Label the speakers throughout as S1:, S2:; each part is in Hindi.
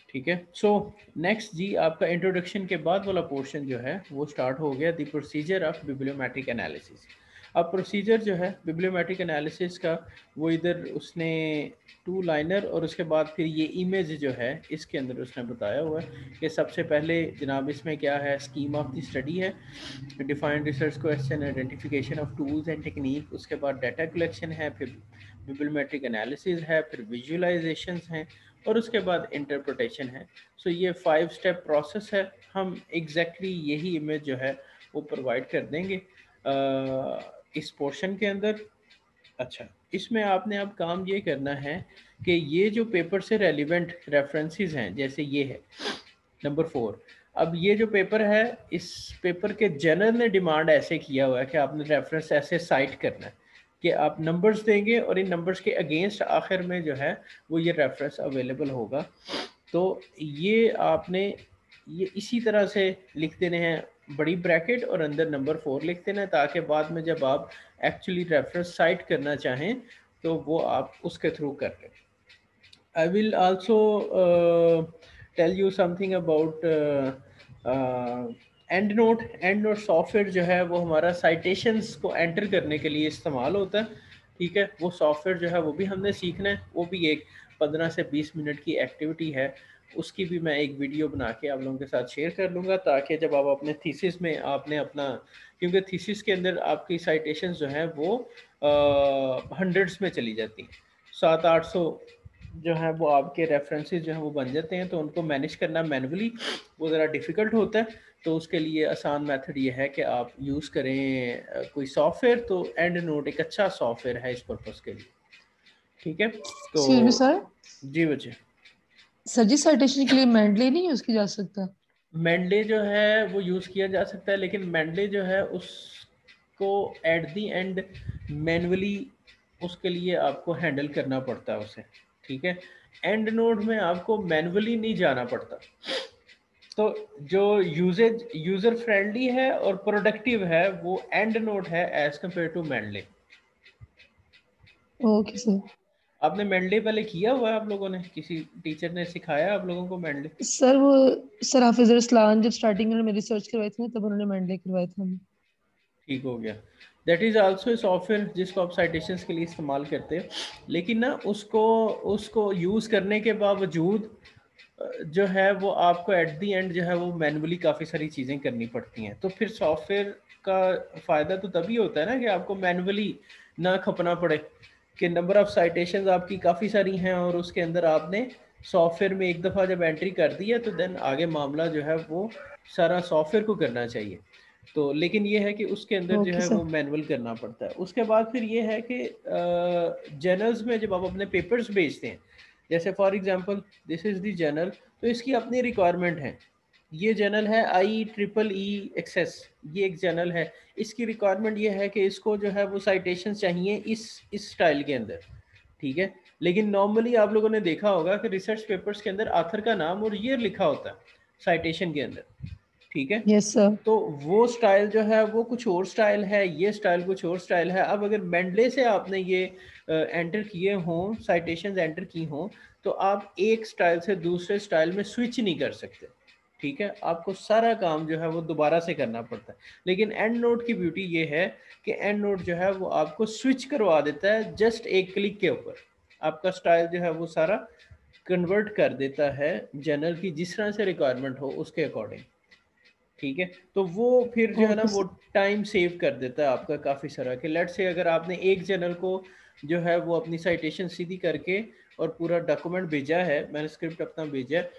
S1: ठीक है। सो नेक्स्ट जी, आपका इंट्रोडक्शन के बाद वाला पोर्शन जो है वो स्टार्ट हो गया, द प्रोसीजर ऑफ बिब्लियोमेट्रिक एनालिसिस। अब प्रोसीजर जो है बिब्लियोमेट्रिक एनालिसिस का, वो इधर उसने टू लाइनर और उसके बाद फिर ये इमेज जो है इसके अंदर उसने बताया हुआ है कि सबसे पहले जनाब इसमें क्या है, स्कीम ऑफ द स्टडी है, defined research question, identification of tools and technique, उसके बाद डाटा कलेक्शन है, फिर बिब्लियोमेट्रिक एनालिसिस है, फिर विजुअलाइजेशंस हैं और उसके बाद इंटरप्रिटेशन है। सो ये 5 स्टेप प्रोसेस है। हम एग्जैक्टली यही इमेज जो है वो प्रोवाइड कर देंगे इस पोर्शन के अंदर। अच्छा, इसमें आपने अब काम ये करना है कि ये जो पेपर से रेलिवेंट रेफरेंसेस हैं, जैसे ये है नंबर 4। अब ये जो पेपर है, इस पेपर के जर्नल ने डिमांड ऐसे किया हुआ है कि आपने रेफरेंस ऐसे साइट करना है कि आप नंबर्स देंगे और इन नंबर्स के अगेंस्ट आखिर में जो है वो ये रेफरेंस अवेलेबल होगा। तो ये आपने ये इसी तरह से लिख देने हैं, बड़ी ब्रैकेट और अंदर नंबर 4 लिख देना है, ताकि बाद में जब आप एक्चुअली रेफरेंस साइट करना चाहें तो वो आप उसके थ्रू कर लें। I will also tell you something about EndNote. EndNote software जो है वो हमारा साइटेशंस को एंटर करने के लिए इस्तेमाल होता है। ठीक है, वो सॉफ्टवेयर जो है वो भी हमने सीखना है। वो भी एक 15 से 20 मिनट की एक्टिविटी है। उसकी भी मैं एक वीडियो बना के आप लोगों के साथ शेयर कर लूँगा, ताकि जब आप अपने थीसिस में आपने अपना, क्योंकि थीसिस के अंदर आपकी साइटेशंस जो हैं वो हंड्रेड्स में चली जाती हैं, 700-800 जो है वो आपके रेफरेंसेस जो हैं वो बन जाते हैं। तो उनको मैनेज करना मैनुअली वो ज़रा डिफ़िकल्ट होता है। तो उसके लिए आसान मेथड ये है कि आप यूज़ करें कोई सॉफ्टवेयर। तो एंड नोट एक अच्छा सॉफ्टवेयर है इस पर्पज़ के लिए। ठीक है, तो
S2: एक्सक्यूज मी सर।
S1: जी बच्चे।
S2: सर जी साइटेशन के लिए मेंडले नहीं यूज किया जा सकता?
S1: मेंडले जो है वो यूज़ किया जा सकता है, लेकिन मेंडले जो है उसको एट दी एंड मैनुअली उसके लिए आपको हैंडल करना पड़ता है उसे। ठीक है, एंड नोड में आपको मैनुअली नहीं जाना पड़ता। तो जो यूज़र फ्रेंडली है और प्रोडक्टिव है वो एंड नोड है as compare to Mendeley.
S2: Okay sir.
S1: आपने मेंडले पहले किया हुआ है? आप लोगों ने किसी टीचर ने सिखाया आप लोगों को मेंडले?
S2: सर वो सर हाफिज रसलान जब स्टार्टिंग में मेरी रिसर्च करवाई थी ना, तब उन्होंने मेंडले करवाए थे हमें।
S1: ठीक हो गया। दैट इज़ आल्सो सॉफ्टवेयर जिसको आप साइटेशंस के लिए इस्तेमाल करते हैं, लेकिन ना उसको उसको यूज़ करने के बावजूद जो है वो आपको एट दी एंड जो है वो मैनुअली काफ़ी सारी चीज़ें करनी पड़ती हैं। तो फिर सॉफ्टवेयर का फ़ायदा तो तभी होता है ना कि आपको मैनुअली ना खपना पड़े, कि नंबर ऑफ़ साइटेशंस आपकी काफ़ी सारी हैं और उसके अंदर आपने सॉफ्टवेयर में एक दफ़ा जब एंट्री कर दी है तो देन आगे मामला जो है वो सारा सॉफ्टवेयर को करना चाहिए। तो लेकिन ये है कि उसके अंदर जो
S2: ओके
S1: है
S2: सर।
S1: वो मैनुअल करना पड़ता है। उसके बाद फिर ये है कि जर्नल्स में जब आप अपने पेपर्स भेजते हैं, जैसे for example this is the journal, तो इसकी अपनी रिक्वायरमेंट है। ये जर्नल है IEEE एक्सेस, ये एक जर्नल है। इसकी रिक्वायरमेंट ये है कि इसको जो है वो साइटेशन चाहिए इस स्टाइल के अंदर। ठीक है, लेकिन नॉर्मली आप लोगों ने देखा होगा कि रिसर्च पेपर्स के अंदर ऑथर का नाम और ईयर लिखा होता है साइटेशन के अंदर। ठीक है,
S2: यस सर।
S1: तो वो स्टाइल जो है वो कुछ और स्टाइल है, ये स्टाइल कुछ और स्टाइल है। अब अगर मेंडले से आपने ये एंटर किए हों, साइटेशंस एंटर की हों, तो आप एक स्टाइल से दूसरे स्टाइल में स्विच नहीं कर सकते। ठीक है, आपको सारा काम जो है वो दोबारा से करना पड़ता है। लेकिन एंड नोट की ब्यूटी ये है कि एंड नोट जो है वो आपको स्विच करवा देता है जस्ट एक क्लिक के ऊपर। आपका स्टाइल जो है वो सारा कन्वर्ट कर देता है जर्नल की जिस तरह से रिक्वायरमेंट हो उसके अकॉर्डिंग। ठीक है, तो वो फिर जो है ना
S2: ओके
S1: वो
S2: सर।
S1: टाइम सेव कर देता है आपका काफ़ी सारा, कि लेट से अगर आपने एक जर्नल को जो है वो अपनी साइटेशन सीधी करके और पूरा डॉक्यूमेंट भेजा है, मैंने स्क्रिप्ट अपना भेजा है,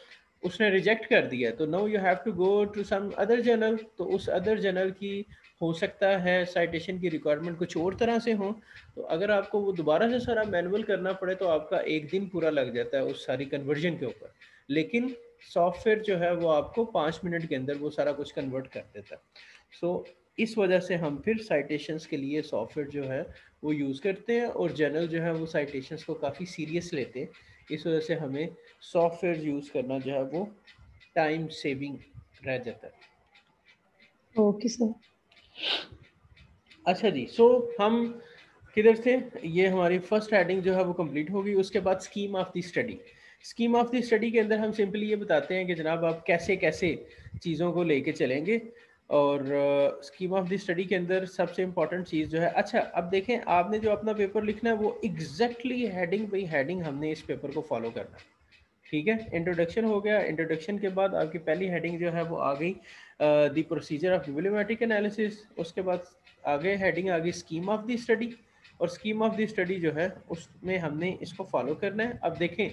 S1: उसने रिजेक्ट कर दिया, तो no you have to go to some other journal. तो उस अदर जर्नल की हो सकता है साइटेशन की रिक्वायरमेंट कुछ और तरह से हो। तो अगर आपको वो दोबारा से सारा मैनुअल करना पड़े तो आपका एक दिन पूरा लग जाता है उस सारी कन्वर्जन के ऊपर। लेकिन सॉफ्टवेयर जो है वो आपको 5 मिनट के अंदर वो सारा कुछ कन्वर्ट कर देता है। सो इस वजह से हम फिर साइटेशंस के लिए सॉफ्टवेयर जो है वो यूज़ करते हैं, और जर्नल जो है वो साइटेशंस को काफ़ी सीरियस लेते हैं। इस वजह से हमें सॉफ्टवेयर यूज़ करना जो है वो टाइम सेविंग रह जाता है।
S2: Okay sir.
S1: अच्छा जी, सो हम किधर से, ये हमारी फर्स्ट हेडिंग जो है वो कंप्लीट होगी। उसके बाद scheme of the study. Scheme of the study के अंदर हम सिंपली ये बताते हैं कि जनाब आप कैसे कैसे चीज़ों को लेके चलेंगे, और स्कीम ऑफ द स्टडी के अंदर सबसे इम्पॉर्टेंट चीज़ जो है, अच्छा अब देखें आपने जो अपना पेपर लिखना है वो एग्जैक्टली हेडिंग बाई हेडिंग हमने इस पेपर को फॉलो करना है। ठीक है, इंट्रोडक्शन हो गया, इंट्रोडक्शन के बाद आपकी पहली हेडिंग जो है वो आ गई द प्रोसीजर ऑफ बिब्लियोमेट्रिक एनालिसिस, उसके बाद आगे हेडिंग आ गई स्कीम ऑफ द स्टडी, और स्कीम ऑफ द स्टडी जो है उसमें हमने इसको फॉलो करना है। अब देखें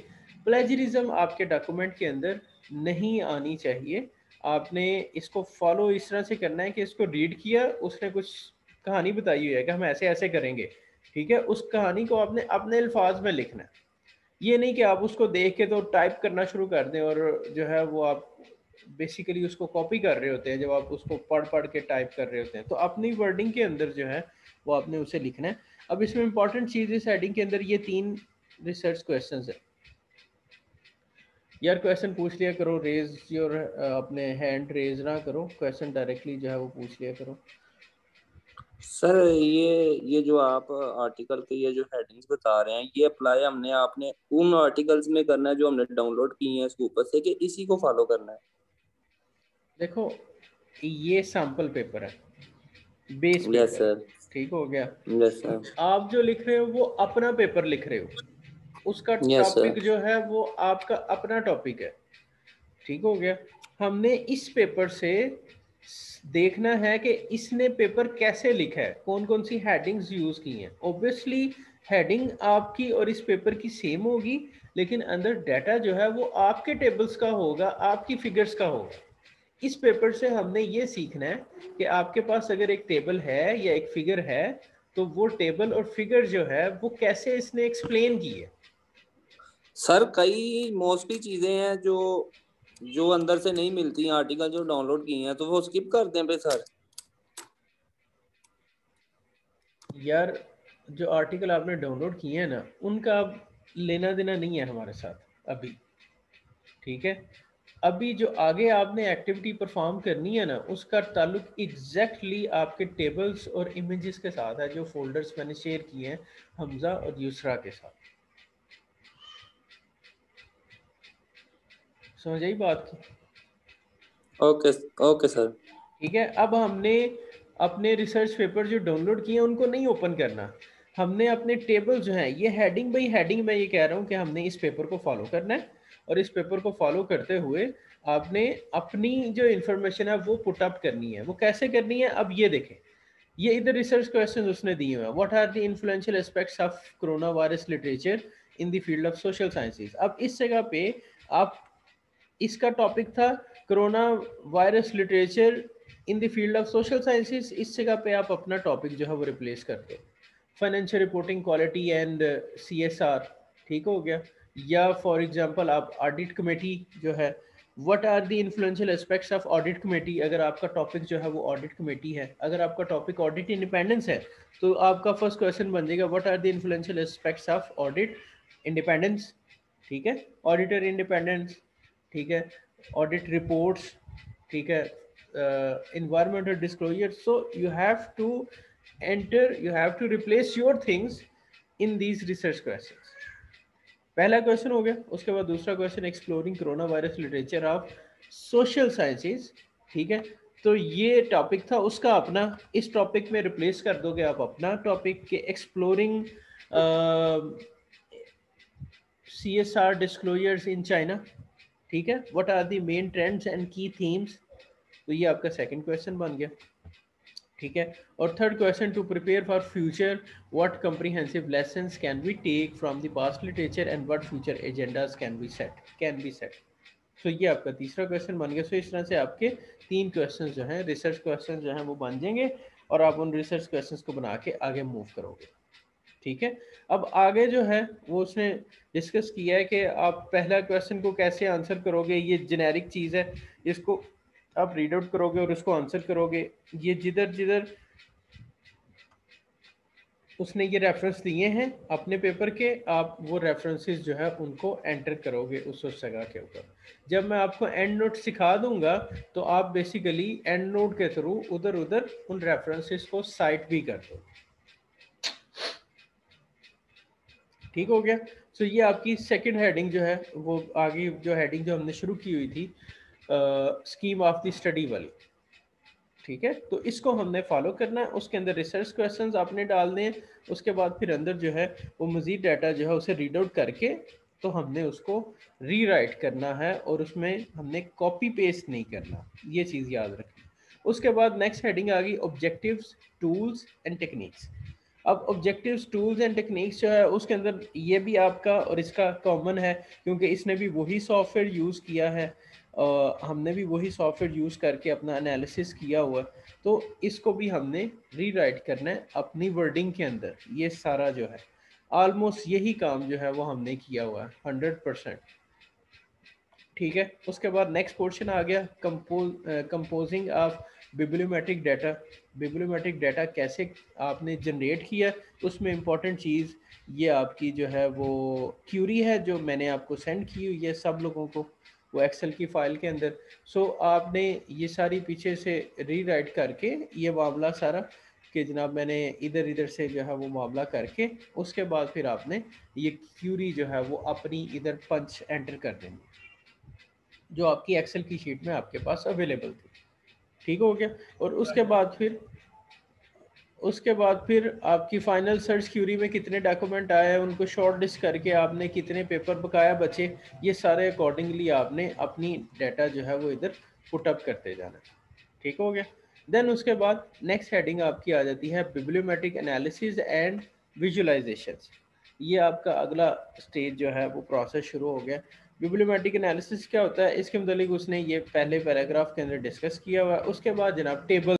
S1: प्लेजरिज्म आपके डॉक्यूमेंट के अंदर नहीं आनी चाहिए, आपने इसको फॉलो इस तरह से करना है कि इसको रीड किया, उसने कुछ कहानी बताई हुई है कि हम ऐसे ऐसे करेंगे, ठीक है, उस कहानी को आपने अपने अल्फाज में लिखना है। ये नहीं कि आप उसको देख के तो टाइप करना शुरू कर दें और जो है वो आप बेसिकली उसको कॉपी कर रहे होते हैं जब आप उसको पढ़ पढ़ के टाइप कर रहे होते हैं। तो अपनी वर्डिंग के अंदर जो है वो आपने उसे लिखना है। अब इसमें इंपॉर्टेंट चीज़ इस हेडिंग के अंदर ये 3 रिसर्च क्वेश्चंस है। यार क्वेश्चन पूछ लिया करो, रेज योर अपने हैंड रेज ना करो, क्वेश्चन डायरेक्टली जो है वो पूछ लिया करो।
S3: सर ये जो आप आर्टिकल के ये जो हेडिंग्स बता रहे हैं, ये अप्लाई हमने आपने उन आर्टिकल्स में करना है जो हमने डाउनलोड किए हैं स्कूपर से, कि इसी को फॉलो करना है?
S1: देखो ये सैंपल पेपर है, बेस
S3: यस
S1: पेपर है,
S3: सर।
S1: ठीक हो गया।
S3: Yes sir.
S1: आप जो लिख रहे हो वो अपना पेपर लिख रहे हो, उसका
S3: यस
S1: टॉपिक
S3: सर।
S1: जो है वो आपका अपना टॉपिक है, ठीक हो गया। हमने इस पेपर से देखना है कि इसने पेपर कैसे लिखा है, कौन कौन सी हेडिंग्स यूज की हैं। ऑब्वियसली हेडिंग आपकी और इस पेपर की सेम होगी, लेकिन अंदर डाटा जो है वो आपके टेबल्स का होगा, आपकी फिगर्स का होगा। इस पेपर से हमने ये सीखना है कि आपके पास अगर एक टेबल है या एक फिगर है तो वो टेबल और फिगर जो है वो कैसे इसने एक्सप्लेन की है।
S3: सर कई मोस्टली चीजें हैं जो जो अंदर से नहीं मिलती, आर्टिकल जो डाउनलोड किए हैं तो वो स्किप कर दें पे सर।
S1: यार जो आर्टिकल आपने डाउनलोड किए हैं ना उनका अब लेना देना नहीं है हमारे साथ अभी, ठीक है। अभी जो आगे आपने एक्टिविटी परफॉर्म करनी है ना उसका ताल्लुक एग्जैक्टली आपके टेबल्स और इमेजेस के साथ है, जो फोल्डर्स मैंने शेयर किए हैं हमजा और यूसरा के साथ। समझ आई बात की?
S3: ओके। Okay sir.
S1: ठीक है, अब हमने अपने रिसर्च पेपर जो डाउनलोड किए हैं उनको नहीं ओपन करना, हमने अपने टेबल जो हैं ये हेडिंग बाई हेडिंग मैं ये कह रहा हूँ कि हमने इस पेपर को फॉलो करना है, और इस पेपर को फॉलो करते हुए आपने अपनी जो इंफॉर्मेशन है वो पुट अप करनी है। वो कैसे करनी है अब ये देखें, ये इधर रिसर्च क्वेश्चन उसने दिए हुए हैं। What are the influential aspects of corona virus literature in the field of social sciences. अब इस जगह पे आप, इसका टॉपिक था corona virus literature in the field of social sciences, इस जगह पे आप अपना टॉपिक जो है वो रिप्लेस कर दो, financial reporting quality and CSR, ठीक हो गया। या फॉर एग्जांपल आप ऑडिट कमेटी जो है, what are the influential aspects of audit committee, अगर आपका टॉपिक जो है वो ऑडिट कमेटी है। अगर आपका टॉपिक ऑडिट इंडिपेंडेंस है तो आपका फर्स्ट क्वेश्चन बन जाएगा what are the influential aspects of audit independence, ठीक है, ऑडिटर इंडिपेंडेंस, ठीक है, ऑडिट रिपोर्ट्स, ठीक है, environmental disclosure. So you have to enter, you have to replace your things in these research questions. पहला क्वेश्चन हो गया, उसके बाद दूसरा question exploring corona virus literature of social sciences, ठीक है। तो ये टॉपिक था उसका अपना, इस टॉपिक में रिप्लेस कर दोगे आप अपना टॉपिक के exploring CSR disclosures in China, ठीक है, what are the main trends and key themes. तो ये आपका सेकंड क्वेश्चन बन गया, ठीक है। और third question, to prepare for future what comprehensive lessons can we take from the past literature and what future agendas can be set. तो ये आपका तीसरा क्वेश्चन बन गया। सो इस तरह से आपके 3 क्वेश्चन जो हैं रिसर्च क्वेश्चन जो हैं वो बन जाएंगे, और आप उन रिसर्च क्वेश्चंस को बना के आगे मूव करोगे, ठीक है। अब आगे जो है वो उसने डिस्कस किया है कि आप पहला क्वेश्चन को कैसे आंसर करोगे। ये जेनेरिक चीज़ है, इसको आप रीड आउट करोगे और उसको आंसर करोगे। ये जिधर जिधर उसने ये रेफरेंस दिए हैं अपने पेपर के, आप वो रेफरेंसेस जो है उनको एंटर करोगे उस जगह के ऊपर। जब मैं आपको एंड नोट सिखा दूंगा तो आप बेसिकली एंड नोट के थ्रू उधर उधर उन रेफरेंसेस को साइट भी कर दो, ठीक हो गया। सो ये आपकी सेकंड हेडिंग जो है, वो आगे जो हेडिंग जो हमने शुरू की हुई थी स्कीम ऑफ द स्टडी वाली, ठीक है। तो इसको हमने फॉलो करना है, उसके अंदर रिसर्च क्वेश्चंस आपने डालने हैं, उसके बाद फिर अंदर जो है वो मज़ीद डाटा जो है उसे रीड आउट करके तो हमने उसको रीराइट करना है, और उसमें हमने कॉपी पेस्ट नहीं करना, ये चीज़ याद रखनी। उसके बाद नेक्स्ट हेडिंग आ गई ऑब्जेक्टिव्स, टूल्स एंड टेक्निक्स। अब ऑब्जेक्टिव्स, टूल्स एंड टेक्निक्स जो है उसके अंदर ये भी आपका और इसका कॉमन है, क्योंकि इसने भी वही सॉफ्टवेयर यूज़ किया है, हमने भी वही सॉफ्टवेयर यूज़ करके अपना एनालिसिस किया हुआ है, तो इसको भी हमने रीराइट करना है अपनी वर्डिंग के अंदर। ये सारा जो है ऑलमोस्ट यही काम जो है वो हमने किया हुआ है 100%, ठीक है। उसके बाद नेक्स्ट पोर्शन आ गया कंपोजिंग ऑफ बिब्लियोमेट्रिक डाटा। बिब्लियोमेट्रिक डाटा कैसे आपने जनरेट किया, उसमें इंपॉर्टेंट चीज़ ये आपकी जो है वो क्यूरी है, जो मैंने आपको सेंड की हुई है सब लोगों को, वो एक्सेल की फ़ाइल के अंदर। सो आपने ये सारी पीछे से रीराइट करके ये मामला सारा कि जनाब मैंने इधर इधर से जो है वो मामला करके, उसके बाद फिर आपने ये क्यूरी जो है वो अपनी इधर पंच एंटर कर देंगे जो आपकी एक्सेल की शीट में आपके पास अवेलेबल थी, ठीक हो गया। और उसके बाद फिर आपकी फाइनल सर्च क्यूरी में कितने डॉक्यूमेंट आए हैं, उनको शॉर्ट लिस्ट करके आपने कितने पेपर बकाया बचे, ये सारे अकॉर्डिंगली आपने अपनी डाटा जो है वो इधर पुटअप करते जाना, ठीक हो गया। देन उसके बाद नेक्स्ट हेडिंग आपकी आ जाती है बिब्लियोमेट्रिक एनालिसिस एंड विजुअलाइजेशंस। ये आपका अगला स्टेज जो है वो प्रोसेस शुरू हो गया। बिब्लियोमेट्रिक एनालिसिस क्या होता है, इसके मतलब उसने ये पहले पैराग्राफ के अंदर डिस्कस किया हुआ है। उसके बाद जनाब टेबल